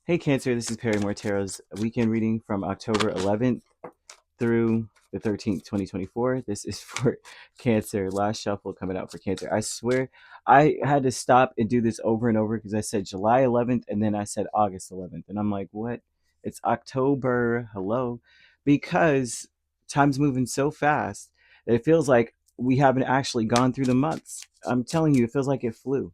Hey Cancer, this is Perrymore Tarot's weekend reading from October 11th through the 13th, 2024. This is for Cancer. Last shuffle coming out for Cancer. I swear I had to stop and do this over and over because I said July 11th and then I said August 11th. And I'm like, what? It's October. Hello. Because time's moving so fast that it feels like we haven't actually gone through the months. I'm telling you, it feels like it flew.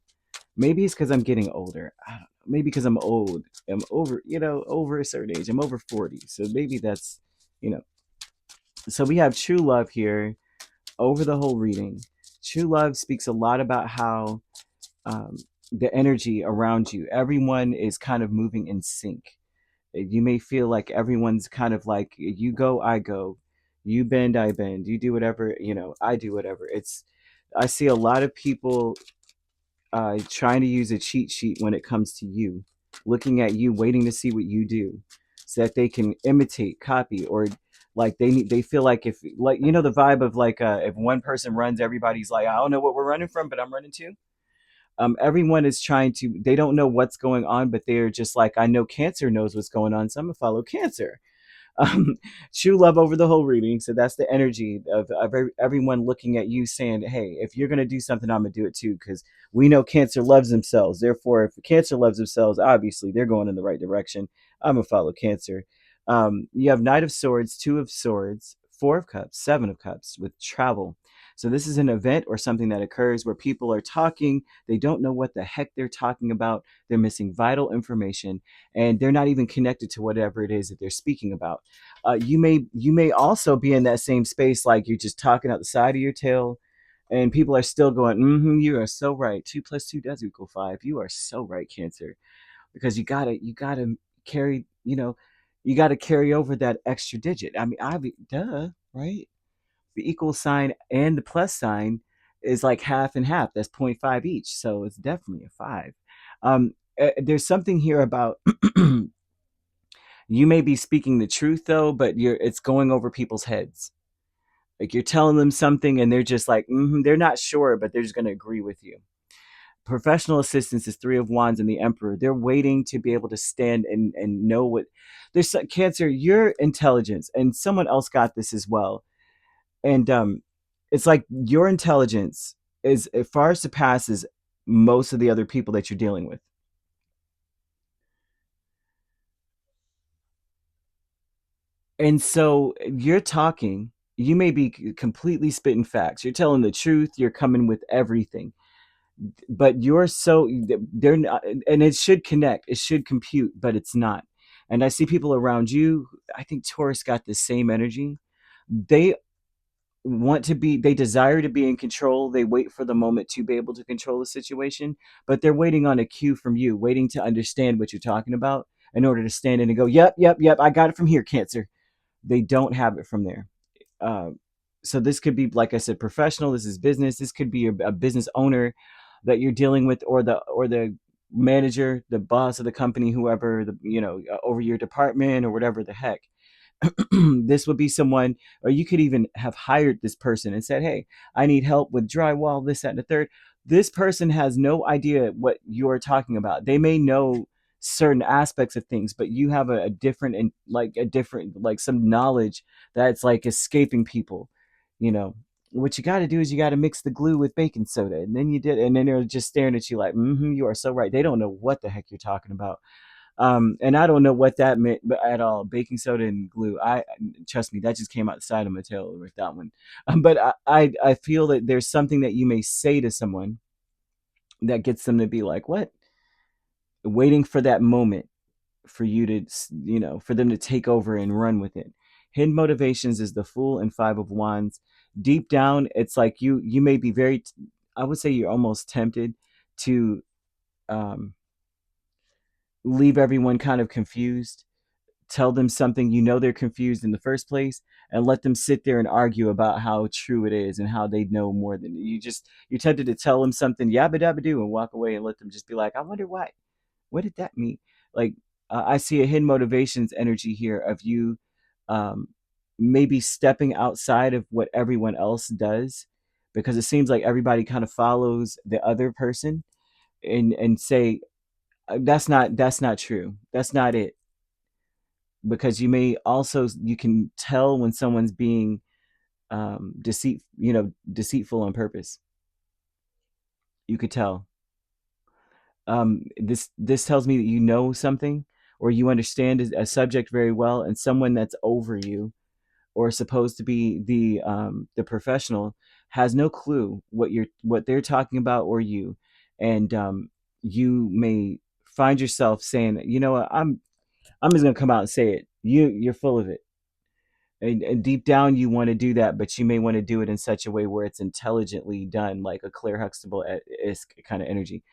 Maybe it's because I'm getting older. I don't know. Maybe because I'm old. I'm over, over a certain age. I'm over 40. So maybe that's, you know. So we have true love here over the whole reading. True love speaks a lot about how um, the energy around you, everyone is kind of moving in sync. You may feel like everyone's kind of like, you go, I go, you bend, I bend, you do whatever, I do whatever. I see a lot of people trying to use a cheat sheet when it comes to you, looking at you, waiting to see what you do, so that they can imitate, copy, or like they feel like if like the vibe of like if one person runs, everybody's like, I don't know what we're running from, but I'm running too. Everyone is trying to. They don't know what's going on, but they're just like, I know Cancer knows what's going on, so I'm gonna follow Cancer. um, True love over the whole reading. So that's the energy of everyone looking at you saying, hey, if you're going to do something, I'm going to do it too. Because we know Cancer loves themselves. Therefore, if Cancer loves themselves, obviously they're going in the right direction. I'm going to follow Cancer. You have Knight of Swords, Two of Swords, Four of Cups, Seven of Cups with travel. So this is an event or something that occurs where people are talking. They don't know what the heck they're talking about. They're missing vital information, and they're not even connected to whatever it is that they're speaking about. You may also be in that same space, like you're just talking out the side of your tail, and people are still going, you are so right. 2 plus 2 does equal 5. You are so right, Cancer, because you gotta carry, you gotta carry over that extra digit. I mean, duh, right? The equal sign and the plus sign is like half and half. That's point 0.5 each, so it's definitely a 5. There's something here about you may be speaking the truth though, but it's going over people's heads. Like you're telling them something and they're just like, they're not sure, but they're just going to agree with you. Professional assistance is Three of Wands and the Emperor. They're waiting to be able to stand and know what there's. Cancer, your intelligence, and someone else got this as well. And it's like your intelligence is, it far surpasses most of the other people that you're dealing with. And so you're talking, you may be completely spitting facts. You're telling the truth, you're coming with everything. But you're so they're not, and it should connect, it should compute, but it's not. And I see people around you, I think Taurus got the same energy. They they desire to be in control. They wait for the moment to be able to control the situation, but they're waiting on a cue from you, waiting to understand what you're talking about in order to stand in and go, yep, yep, yep, I got it from here, Cancer. They don't have it from there. uh, so this could be, like I said, professional. This is business. This could be a business owner that you're dealing with, or the manager, the boss of the company, whoever, over your department or whatever the heck. This would be someone, or you could even have hired this person and said, hey, I need help with drywall, this, that, and the third. This person has no idea what you're talking about. They may know certain aspects of things, but you have a different, and like a different, like some knowledge that's like escaping people. you know what you got to do is you got to mix the glue with baking soda, and then you did, and then they're just staring at you like, you are so right. They don't know what the heck you're talking about. And I don't know what that meant at all. Baking soda and glue. I Trust me, that just came out the side of my tail with that one. But I feel that there's something that you may say to someone that gets them to be like, what? Waiting for that moment for you to, for them to take over and run with it. Hidden motivations is the Fool and Five of Wands. Deep down, it's like you may be very, I would say you're almost tempted to um, leave everyone kind of confused, tell them something, they're confused in the first place, and let them sit there and argue about how true it is and how they know more than you. You're tempted to tell them something, yabba dabba do, and walk away and let them just be like, I wonder why. What did that mean? Like, I see a hidden motivations energy here of you, um, maybe stepping outside of what everyone else does, because it seems like everybody kind of follows the other person and say, That's not true. That's not it. Because you can tell when someone's being deceitful on purpose. You could tell. This tells me that you know something, or you understand a subject very well, and someone that's over you or supposed to be the professional has no clue what they're talking about, or you. And you may find yourself saying, you know what, I'm just gonna come out and say it. You're full of it. And deep down you want to do that, but you may want to do it in such a way where it's intelligently done, like a Claire Huxtable-esque kind of energy.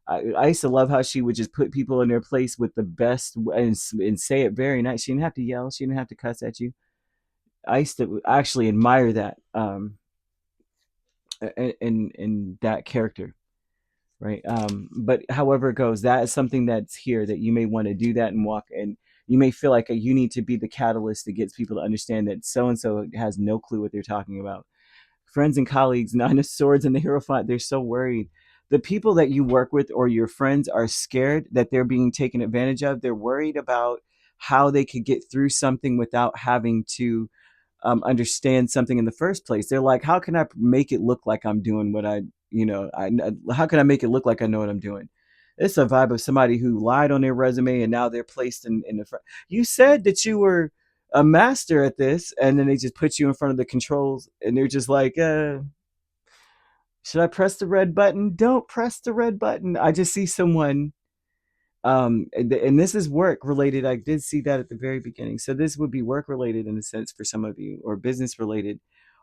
I used to love how she would just put people in their place with the best, and say it very nice. She didn't have to yell. She didn't have to cuss at you. I used to actually admire that, in that character, right? But however it goes, that is something that's here that you may want to do that and walk. And you may feel like you need to be the catalyst that gets people to understand that so and so has no clue what they're talking about. Friends and colleagues, Nine of Swords and the Hierophant, they're so worried. The people that you work with or your friends are scared that they're being taken advantage of. They're worried about how they could get through something without having to understand something in the first place. They're like, how can I make it look like I'm doing what how can I make it look like I know what I'm doing? It's a vibe of somebody who lied on their resume and now they're placed in the front. You said that you were a master at this, and then they just put you in front of the controls, and they're just like, should I press the red button? Don't press the red button. I just see someone, and this is work related. I did see that at the very beginning, so this would be work related in a sense for some of you, or business related.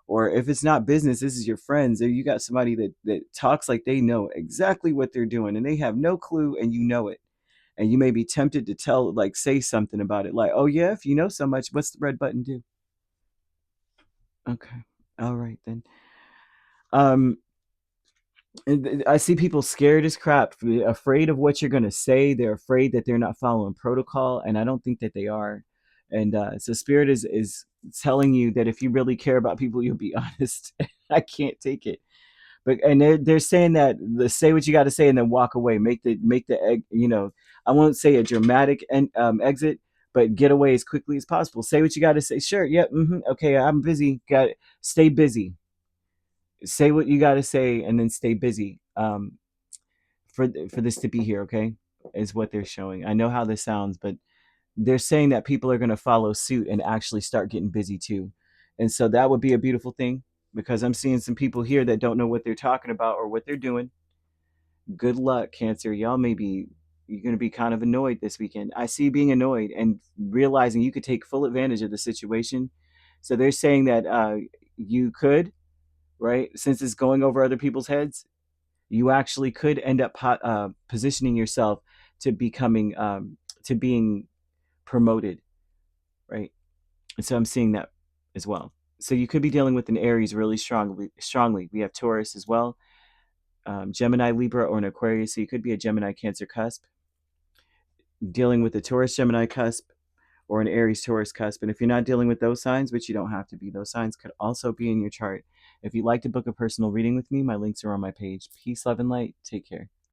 Or if it's not business, this is your friends, or you got somebody that talks like they know exactly what they're doing and they have no clue, and you know it. And you may be tempted to say something about it, like, oh yeah, if you know so much, what's the red button do? Okay, all right then. um I see people scared as crap, afraid of what you're going to say. They're afraid that they're not following protocol, and I don't think that they are. And so Spirit is telling you that if you really care about people, you'll be honest. I can't take it. But and they're saying that say what you got to say and then walk away. Make the I won't say a dramatic exit, but get away as quickly as possible. Say what you got to say. Sure, yep, okay, I'm busy. Got it. Stay busy. Say what you got to say and then stay busy. For this to be here, okay, is what they're showing. I know how this sounds, but they're saying that people are going to follow suit and actually start getting busy too. And so that would be a beautiful thing, because I'm seeing some people here that don't know what they're talking about or what they're doing. Good luck, Cancer. You're going to be kind of annoyed this weekend. I see you being annoyed and realizing you could take full advantage of the situation. So they're saying that you could, right, since it's going over other people's heads, you actually could end up positioning yourself to becoming to being promoted, right? And so I'm seeing that as well. So you could be dealing with an Aries really strongly. We have Taurus as well, Gemini, Libra, or an Aquarius. So you could be a Gemini, Cancer cusp, dealing with a Taurus, Gemini cusp, or an Aries, Taurus cusp. And if you're not dealing with those signs, which you don't have to be, those signs could also be in your chart. If you'd like to book a personal reading with me, my links are on my page. Peace, love, and light. Take care.